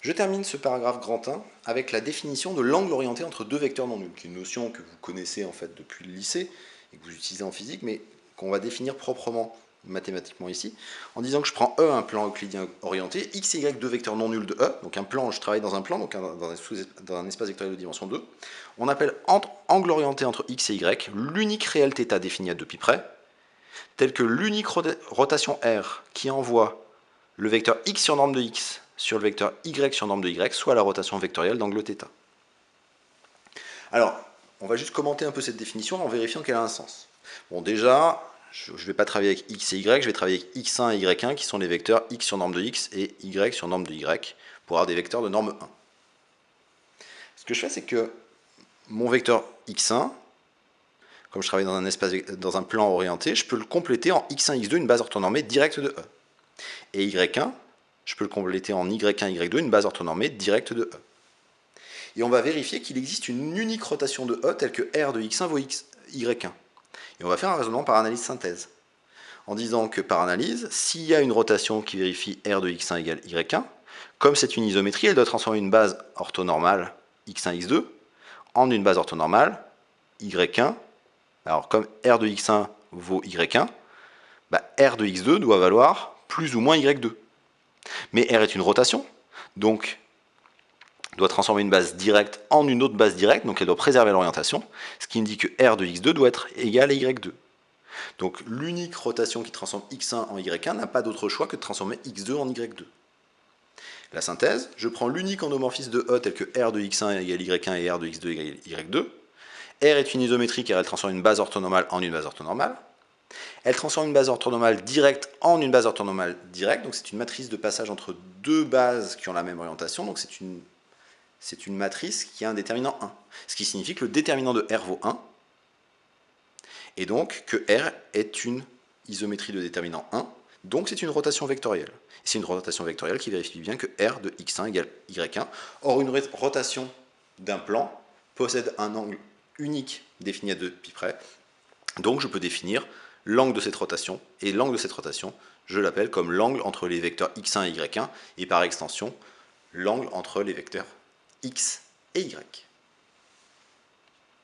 Je termine ce paragraphe grand 1 avec la définition de l'angle orienté entre deux vecteurs non nuls, qui est une notion que vous connaissez en fait depuis le lycée et que vous utilisez en physique, mais qu'on va définir proprement mathématiquement ici, en disant que je prends E, un plan euclidien orienté, X et Y, deux vecteurs non nuls de E, donc un plan, je travaille dans un plan, donc dans un espace vectoriel de dimension 2. On appelle angle orienté entre X et Y l'unique réel θ défini à 2 π près, tel que l'unique rotation R qui envoie le vecteur X sur norme de X sur le vecteur Y sur norme de Y, soit la rotation vectorielle d'angle θ. Alors, on va juste commenter un peu cette définition en vérifiant qu'elle a un sens. Bon, déjà, je ne vais pas travailler avec X et Y, je vais travailler avec X1 et Y1 qui sont les vecteurs X sur norme de X et Y sur norme de Y pour avoir des vecteurs de norme 1. Ce que je fais, c'est que mon vecteur X1, comme je travaille dans un plan orienté, je peux le compléter en X1, X2, une base orthonormée directe de E. Et Y1, je peux le compléter en Y1, Y2, une base orthonormée directe de E. Et on va vérifier qu'il existe une unique rotation de E telle que R de X1 vaut Y1. Et on va faire un raisonnement par analyse synthèse. En disant que par analyse, s'il y a une rotation qui vérifie R de X1 égale Y1, comme c'est une isométrie, elle doit transformer une base orthonormale X1, X2 en une base orthonormale Y1. Alors comme R de X1 vaut Y1, R de X2 doit valoir plus ou moins Y2. Mais R est une rotation, donc doit transformer une base directe en une autre base directe, donc elle doit préserver l'orientation, ce qui indique que R de X2 doit être égal à Y2. Donc l'unique rotation qui transforme X1 en Y1 n'a pas d'autre choix que de transformer X2 en Y2. La synthèse, je prends l'unique endomorphisme de E tel que R de X1 égale Y1 et R de X2 égale Y2. R est une isométrie car elle transforme une base orthonormale en une base orthonormale. Elle transforme une base orthonormale directe en une base orthonormale directe, donc c'est une matrice de passage entre deux bases qui ont la même orientation, donc c'est une matrice qui a un déterminant 1, ce qui signifie que le déterminant de R vaut 1, et donc que R est une isométrie de déterminant 1, donc c'est une rotation vectorielle. C'est une rotation vectorielle qui vérifie bien que R de X1 égale Y1. Or, une rotation d'un plan possède un angle unique défini à 2 π près, donc je peux définir l'angle de cette rotation, et l'angle de cette rotation, je l'appelle comme l'angle entre les vecteurs X1 et Y1, et par extension, l'angle entre les vecteurs X et Y.